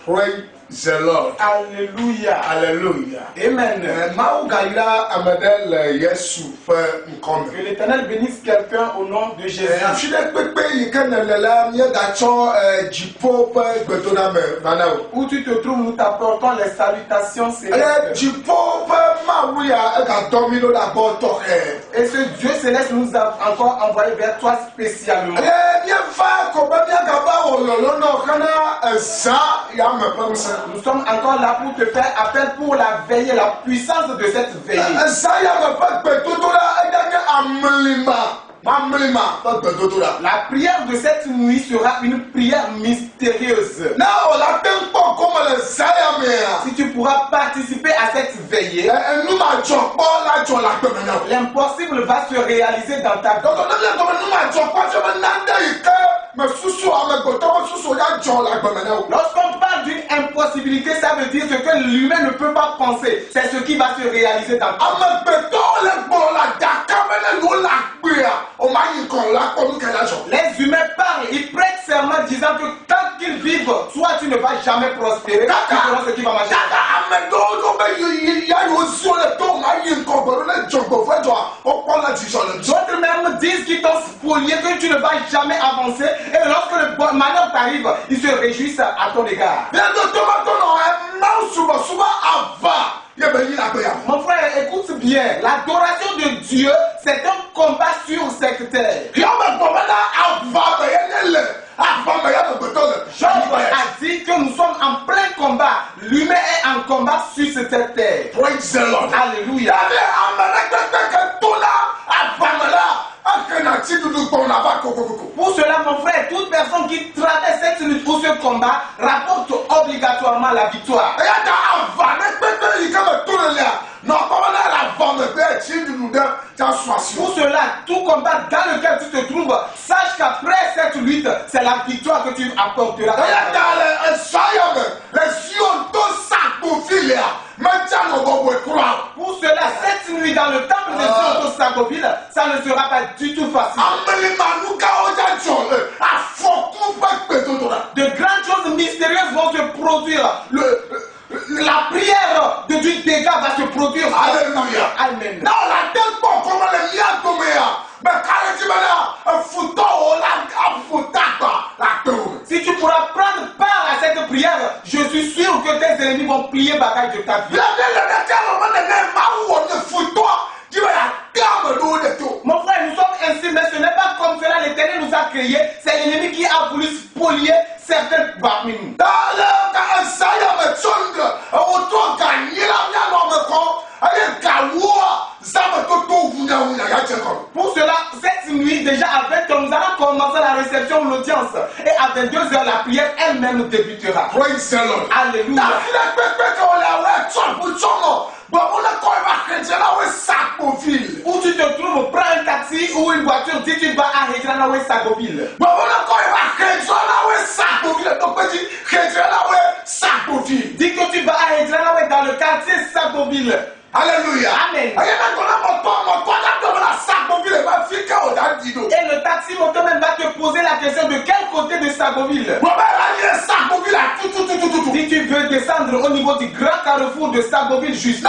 Praise the Lord. Alléluia. Alléluia. Amen. Que l'Éternel bénisse quelqu'un au nom de Jésus. Où tu te trouves, nous t'apportons les salutations célestes. Et ce Dieu céleste nous a encore envoyé vers toi spécialement. Nous sommes encore là pour te faire appel pour la veillée, la puissance de cette veillée. La prière de cette nuit sera une prière mystérieuse. Si tu pourras participer à cette veillée, l'impossible va se réaliser dans ta vie. Lorsqu'on parle d'une impossibilité, ça veut dire ce que l'humain ne peut pas penser. C'est ce qui va se réaliser dans ta vie. Les humains parlent, ils prêtent serment disant que tant qu'ils vivent, toi tu ne vas jamais prospérer. Tu feras ce qui va marcher. D'autres même disent qu'ils t'ont spolié, que tu ne vas jamais avancer. Et lorsque le malheur t'arrive, ils se réjouissent à ton égard. Mon frère, écoute bien. L'adoration de Dieu, c'est un combat sur cette terre. Job a dit que nous sommes en plein combat. L'humain est en combat sur cette terre. Praise the Lord. Alléluia. Pour cela, mon frère, toute personne qui traverse cette lutte ou ce combat rapporte obligatoirement la victoire. Pour cela, tout combat dans lequel tu te trouves, sache qu'après cette lutte, c'est la victoire que tu apporteras. Pour cela, cette nuit dans le temple de Dieu Sagoville, ça ne sera pas du tout facile. De grandes choses mystérieuses vont se produire. La prière de Dieu dégât va se produire. Alléluia. Amen. Si tu pourras prendre part à cette prière, je suis sûr que tes ennemis vont plier bagaille de ta vie. Mon frère, nous sommes ainsi, mais ce n'est pas comme cela. L'Éternel nous a créés. C'est l'ennemi qui a voulu spolier certaines parmi nous. Pour cela, cette nuit, déjà à 20h, nous allons commencer la réception, l'audience. Et à 22h, la prière elle-même débutera. Praise the Lord. Alléluia. Où tu te trouves, prends un taxi ou une voiture, dis tu vas à Regranawe Sagoville. Dis que tu vas à Regranawe dans le quartier Sagoville. Alléluia. Amen. Et le taxi moto même va te poser la question de quel côté de Sagoville. Si tu veux descendre au niveau du grand carrefour de Sagoville juste.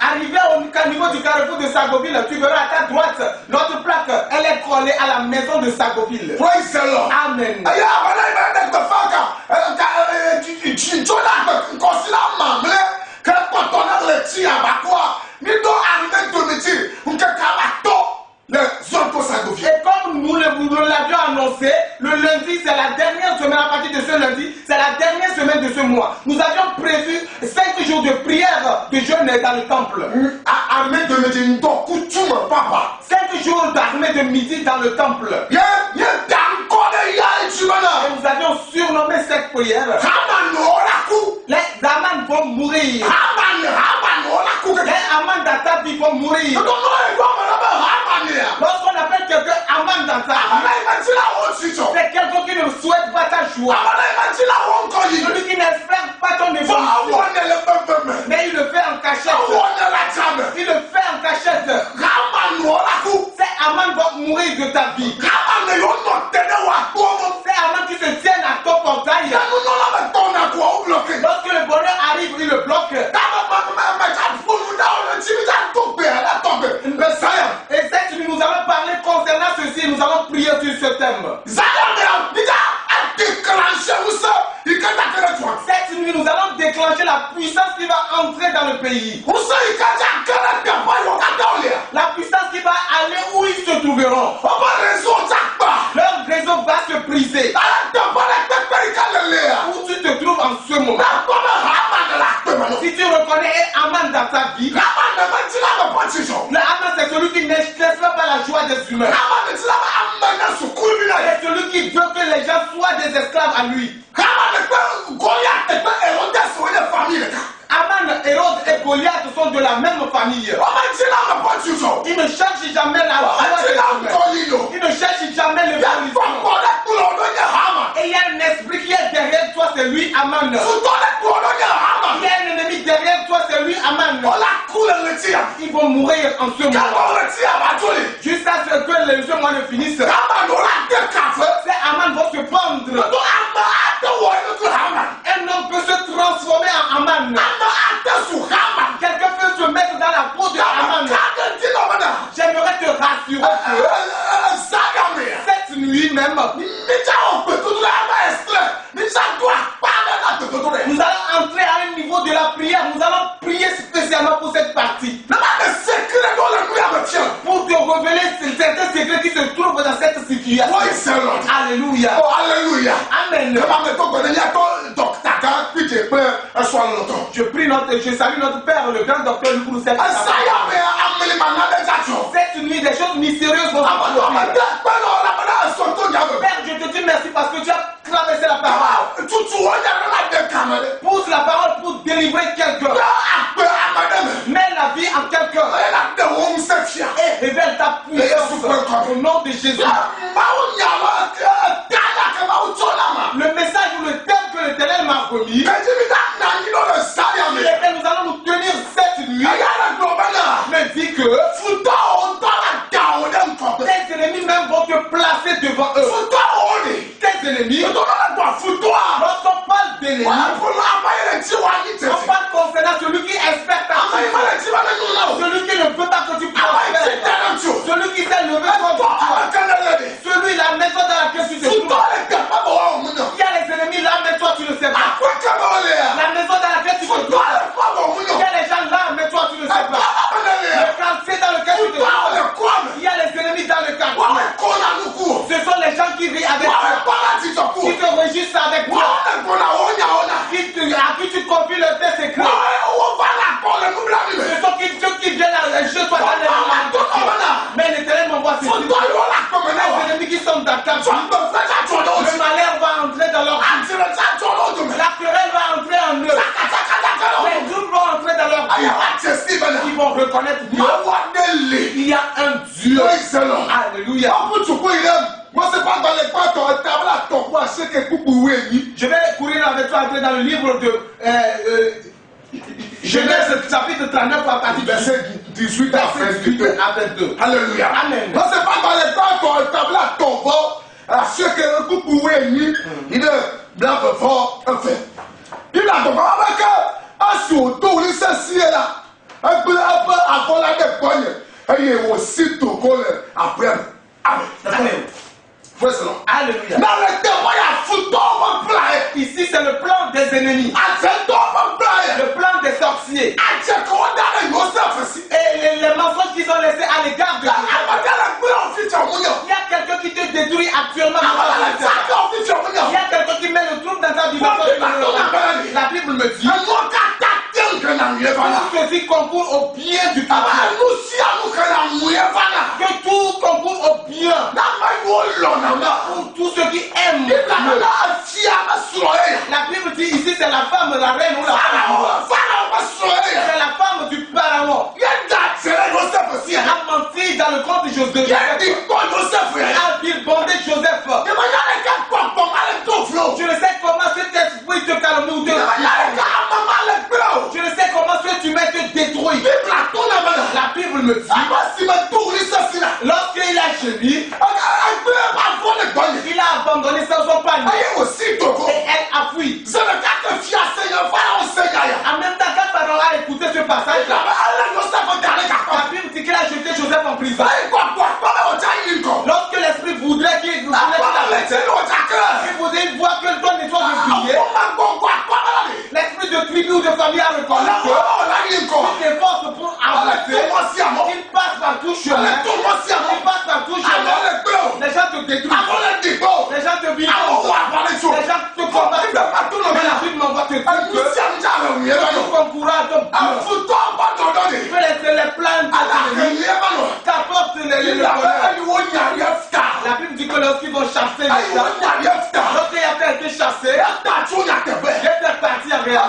Arrivé au niveau du carrefour de Sagoville, tu verras à ta droite notre plaque, elle est collée à la maison de Sagoville. Praise the Lord. Amen. Et comme nous l'avions annoncé, le lundi, c'est la dernière semaine, à partir de ce lundi, c'est la dernière semaine de ce mois. Nous avions prévu 5 jours de prière de jeûne dans le temple. 5 jours d'armée de midi dans le temple. Et nous avions surnommé cette prière. Les Aman vont mourir. Les Aman d'Atabi vont mourir. Lorsqu'on appelle quelqu'un Aman d'Atabi, c'est quelqu'un qui ne souhaite pas ta joie. Celui qui n'espère pas ton évolution. Mais il le fait en cachette. Il le fait en cachette. Ces Aman vont mourir de ta vie. t'aime. Cette nuit, nous allons déclencher la puissance qui va entrer dans le pays. La puissance qui va aller où ils se trouveront. Leur réseau va se briser. Où tu te trouves en ce moment. Si tu reconnais Aman dans ta vie, le Aman c'est celui qui n'exprime pas la joie des humains. C'est celui qui veut que les gens soient des esclaves à lui. Aman, Hérode et Goliath sont de la même famille. Ils ne cherchent jamais la joie des humains. Ils ne cherchent jamais le bénéfice. Et il y a un esprit qui est derrière toi, c'est lui, Aman. Il y a un ennemi derrière toi, c'est lui, Aman. Ils vont mourir en ce moment. Jusqu'à ce que les mois ne finissent. Ces Aman vont se pendre. Un homme peut se transformer en Aman. Quelqu'un peut se mettre dans la peau de Aman. J'aimerais te rassurer que cette nuit même, nous allons entrer à un niveau de la prière. Nous allons prier spécialement pour cette partie. Pour te révéler certains secrets qui se trouvent dans cette situation. Alléluia. Oh, alléluia. Amen. Je salue notre Père, le grand docteur pour cette nuit, des choses mystérieuses vont se produire. Père, je te dis merci parce que tu as traversé la parole. Pousse la parole pour délivrer quelqu'un. Mets la vie en quelqu'un. Et révèle ta puissance au nom de Jésus. Le message ou le thème que l'Éternel m'a remis, et nous allons nous tenir cette nuit, me dit que tes ennemis même vont te placer devant eux. Tes ennemis, lorsqu'on parle d'ennemis, on parle concernant celui qui espère ta vie, celui qui ne veut pas que tu prospères, celui qui s'est levé contre toi, celui la maison dans laquelle tu te trouves. Il y a les ennemis là, mais toi tu ne sais pas. La maison dans laquelle tu te trouves. Il y a les gens là, mais toi tu ne sais pas. Le quartier dans lequel tu te trouves. Il y a les ennemis dans le quartier. Ce sont les gens qui rient avec toi, qui te réjouissent avec toi, à qui tu confies le tes secrets. Ce sont ceux qui viennent à chez toi dans les moments. Mais l'Éternel m'envoie ces ennemis. Les ennemis qui sont dans ta vie. Le malheur va entrer dans leur vie. La querelle va entrer en eux. Les doutes vont entrer dans leur vie. Ils vont reconnaître Dieu. Il y a un Dieu. Alléluia. Je vais courir avec toi dans le livre de Genèse chapitre 39 à partir du verset 18 à 22. Alléluia. Amen. Amen. Alléluia. Ici c'est le plan des ennemis. Le plan des sorciers. Et les mensonges qu'ils ont laissés à l'égard de Dieu. Il y a quelqu'un qui te détruit actuellement. Il y a quelqu'un qui met le trouble dans ta vie. La Bible me dit tout ceci concourt au bien du chrétien. Que tout concourt au bien pour tous ceux qui aiment Dieu. La Bible dit ici c'est la femme, la reine ou la femme. C'est la femme du pharaon. Qui a menti dans le compte de Joseph. A bondé Joseph. Je ne sais comment cet esprit te calme ou te je ne sais comment tu m'as été détruit. La Bible me dit lorsqu'il a gémi, il a abandonné son panier. Et elle a fui. En même temps, quand Pharaon a écouté ce passage, la Bible dit qu'il a jeté Joseph en prison. Lorsque l'esprit voudrait qu'il même tes ennemis, t'apportes le bonheur. La Bible dit que lorsqu'ils vont chasser les chats, lorsqu'il y a été chassé, il est parti en réalité.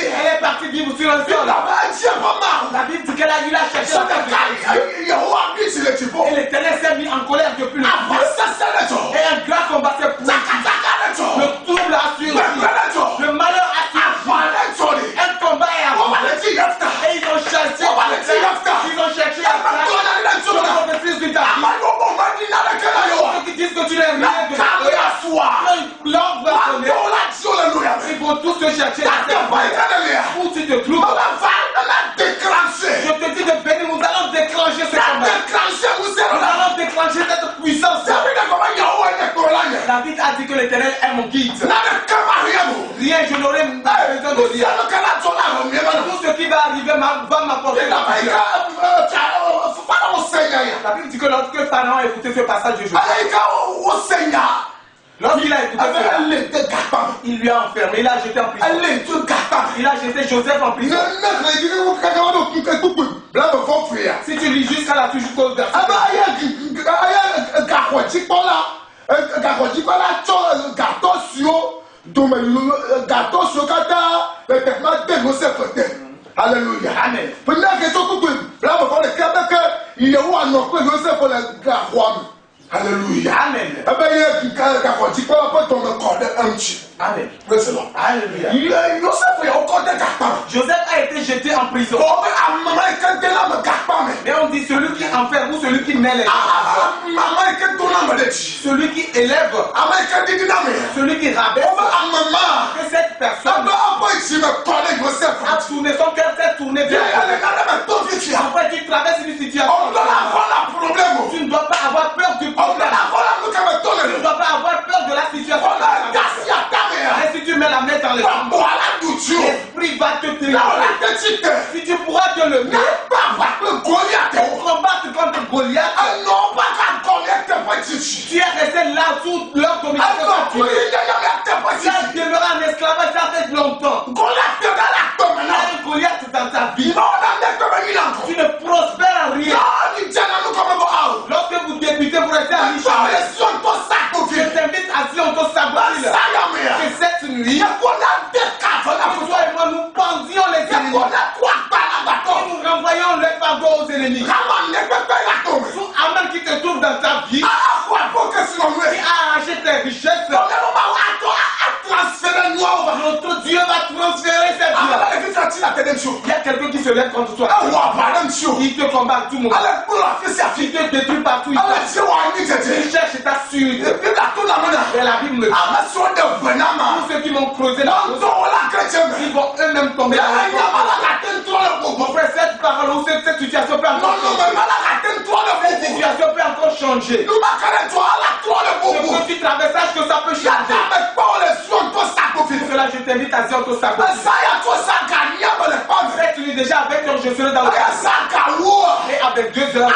Elle est partie vivre sur un sol. La Bible dit qu'elle a eu la chercher. Et l'Éternel s'est mis en colère depuis le début. Et un grand combat s'est produit. Le trouble a surgi. Le malheur a surgi. Un combat est avancé. Et ils ont cherché. Ils ont cherché le fils de David. Ceux qui disent que tu n'es rien de l'ordre va sonner. Ils vont tous te chercher. Où tu te trouves. Je te dis de bénir, nous allons déclencher ce combat. Nous allons déclencher cette puissance. David a dit que l'Éternel est mon guide. Rien, je n'aurai besoin de rien. Tout ce qui va arriver va m'apporter la vie. La Bible dit que lorsque Pharaon a écouté ce passage de Joseph, lorsqu'il a écouté cela, il lui a enfermé, il a jeté en prison. Il a jeté Joseph en prison. Si tu lis jusqu'à la touche jusqu'au verset, Alléluia. Amen. Alléluia. Amen. Amen. Praise the Lord. Alléluia. Joseph a été jeté en prison. Mais on dit celui qui enferme ou celui qui met les gens, celui qui élève, celui qui rabaisse, que cette personne a tourné son cœur, s'est tourné vers lui. Après tu traverses une situation, tu ne dois pas avoir peur du problème. Tu ne dois pas avoir peur de la situation. Et si tu mets la main dans les jambes, l'esprit va te tenir. Si tu pourras te lever, combattre contre Goliath, tu es resté là sous leur domination. Tu as demeuré en esclavage, ça fait longtemps. Il y a un Goliath dans ta vie. Tu ne prospères en rien. Lorsque vous débutez, vous restez à mi-chemin. Je t'invite à dire on te sabote. Et cette nuit, que toi et moi nous pendions les ennemis. Nous renvoyons les fagots aux ennemis. Tout Amen qui te trouve dans ta vie, qui a arraché tes richesses, notre Dieu va transférer cette vie. Il y a quelqu'un qui se lève contre toi. Il te combat à tout moment. Il te détruit partout. Il cherche ta sûreté. Et la Bible me dit, tous ceux qui m'ont creusé la fosse, ils vont eux-mêmes tomber dans la fosse. Mon frère, cette parole ou cette situation peut encore changer. Cette situation peut encore changer. Ce que tu traverses, sache que ça peut changer. Pour cela, je t'invite à dire ton sabot. Cette nuit déjà avec toi, je serai dans le et avec 2 heures,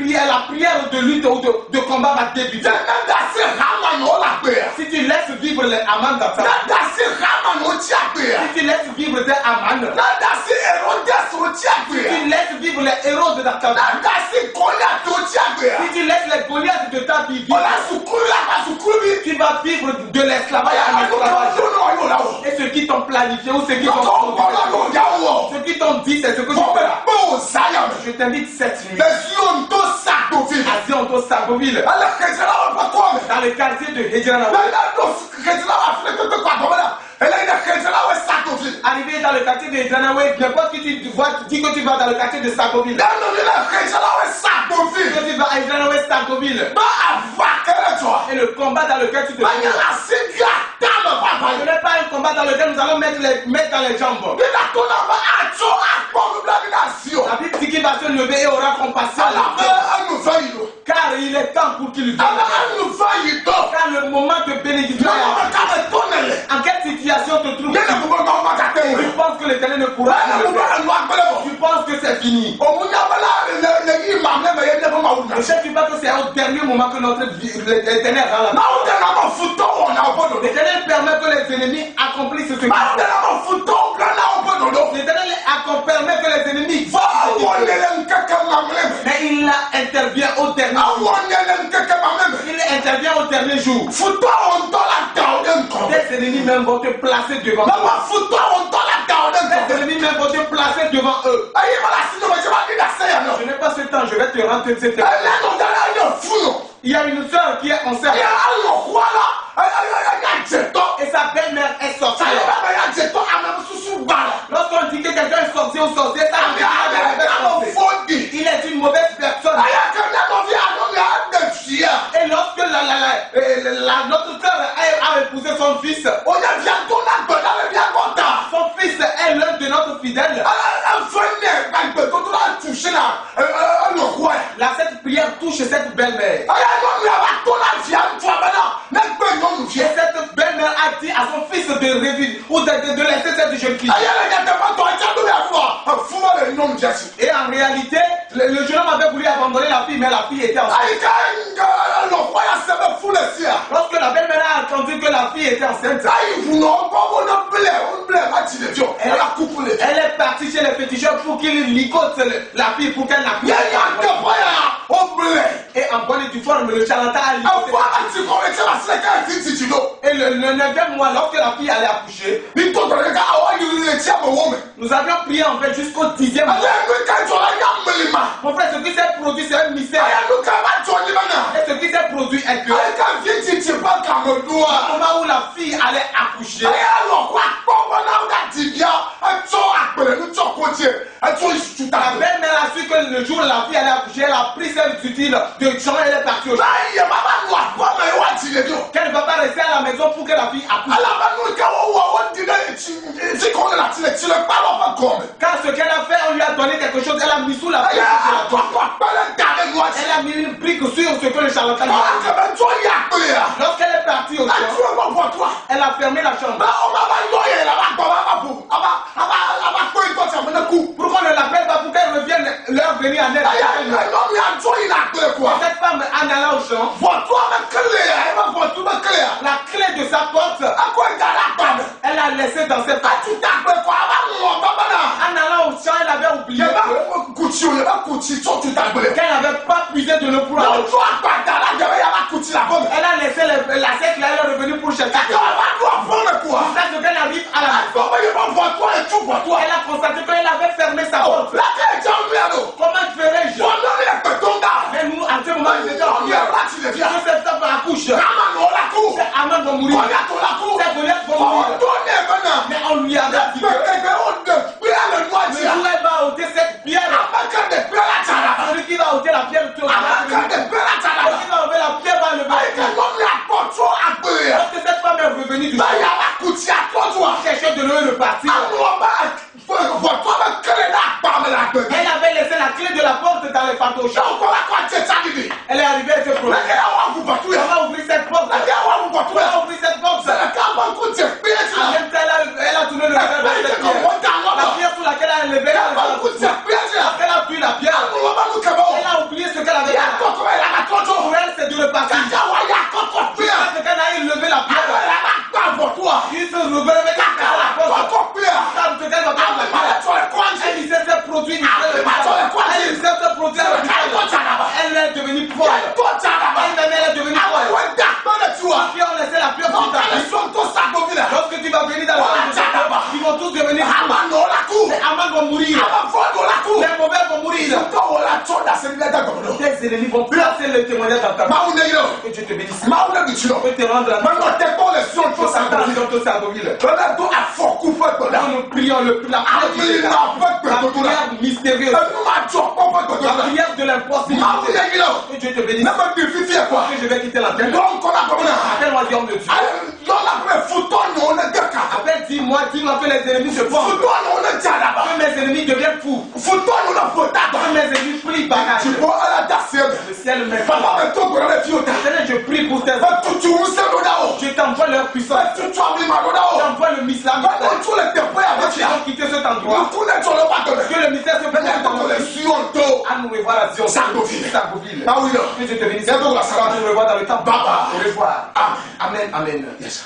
la prière de lutte ou de combat va débuter. Si tu laisses vivre les amants dans ta vie, si tu laisses vivre des amants, si tu laisses vivre les héros de ta vie, si tu laisses les Goliaths de ta vie vivre, tu vas vivre de l'esclavage à l'esclavage. Et ceux qui t'ont planifié ou ceux qui t'ont produit, ceux qui t'ont dit c'est ce que tu feras. Je t'invite cette nuit à Zionto Saboville, dans le quartier de Hedjanawe. Arrivé dans le quartier de Hedjanawe, n'importe qui tu vois, tu dis que tu vas dans le quartier de Saboville. Que tu vas à Hedjanawe Saboville. Et le combat dans lequel tu te trouves, ce n'est pas un combat dans lequel nous allons mettre dans les jambes. La Bible dit qu'il va se lever et aura compassion. Car il est temps pour qu'il vienne. Car le moment de bénédiction est. En quelle situation te trouves-tu? Tu penses que l'Éternel ne pourra pas le faire. Tu penses que c'est fini. Je sais pas que c'est au dernier moment que notre l'Éternel rend la main. L'Éternel permet que les ennemis accomplissent ce qu'ils font. L'Éternel permet que les ennemis mais il intervient au dernier jour. Il intervient au dernier jour. Des ennemis même vont te placer devant eux. Des ennemis même vont te placer devant eux. Je n'ai pas ce temps, je vais te rentrer cette temps. Il y a une soeur qui est enceinte. Et sa belle-mère est sortie. Lorsqu'on dit que quelqu'un est sorti ou sorcier, ça veut dire qu'il est une mauvaise personne. Et lorsque notre soeur a épousé son fils, son fils est l'un de notre fidèle. Cette prière touche cette belle-mère. Et cette belle-mère a dit à son fils de revivre ou de laisser cette jeune fille. Et en réalité, le jeune homme avait voulu abandonner la fille, mais la fille était enceinte. Lorsque la belle-mère a entendu que la fille était enceinte, elle est partie chez les féticheurs pour qu'ils ligotent la fille pour qu'elle n'accouche. Et en bonne et due forme, le charlatan a ligoté. Et le 9e mois, lorsque la fille allait accoucher, nous avions prié en fait jusqu'au 10e mois. Mon frère, ce qui s'est produit, c'est un mystère. Et ce qui s'est produit est que au moment où la fille allait accoucher, la belle-mère a su que le jour où la fille allait accoucher, elle a pris ses utiles de champ et elle est partie au champ. Qu'elle ne va pas rester à la maison pour que la fille accouche. Car ce qu'elle a fait, on lui a donné quelque chose, elle a mis sous la fille. Elle a mis une brique sur ce que le charlatan lui a dit. Lorsqu'elle est partie au champ, elle a fermé la chambre. Pourquoi on ne l'appelle pas pour qu'elle revienne leur venir en aide? Cette femme en allant au champ, la clé de sa porte, elle a laissé dans ses pattes. En allant au champ, elle avait oublié qu'elle n'avait pas puisé de l'eau pour aller au champ. Elle a laissé la sèche là, elle est revenue pour chercher. Jusqu'à ce qu'elle arrive à la maison, elle a constaté qu'elle avait fermé sa porte. Comment ferais-je? Mais nous, à ce moment, nous étions en guerre. Que cette femme accouche. Aman va mourir. Cette Goliath va mourir. Mais on lui a dit que le jour elle va ôter cette pierre. Celui qui va ôter la pierre, celui qui va lever la pierre va lever. Lorsque cette femme est revenue du sol, cherchait de l'eau le parti. Elle avait laissé la clé de la porte dans les patoches. Elle est arrivée à ce problème. Comment ouvrir cette porte? Comment ouvrir cette porte? En même temps, elle a tourné le verre vers cette pierre. La pierre sur laquelle elle a levé, elle a pris la pierre. Elle a oublié ce qu'elle avait fait. Pour elle, c'est de repartir. Ce qu'elle a levé la pierre. Il se relevait avec la porte. Quand ce qu'elle va prendre la pierre, elle disait ce produit. Elle disait ce produit. Elle est devenue folle. Elle-même, elle est devenue folle. Puis on laissait la pierre sur ta vie. Lorsque tu vas venir dans la vie, ils vont tous devenir fous. Les amants vont mourir. Les mauvais vont mourir. Tes ennemis vont placer le témoignage dans ta vie. Que Dieu te bénisse. Que te rendre la vie. Nous prions la prière mystérieuse. La prière de l'impossibilité. Que Dieu te bénisse. Que je vais quitter la terre. Appelle-moi Dieu de Dieu. Appelle, dis-moi que les ennemis se forment. Que mes ennemis deviennent fous. Que mes ennemis prient par le ciel me parle. Je prie pour tes enfants. Je t'envoie leur puissance. J'envoie le mystère. Ils ont quitté cet endroit. Que le mystère se passe à nous revoir à Zion. Sargoville. Que Dieu te bénisse. À nous revoir dans le temps. Au revoir. Amen. Amen. Yes.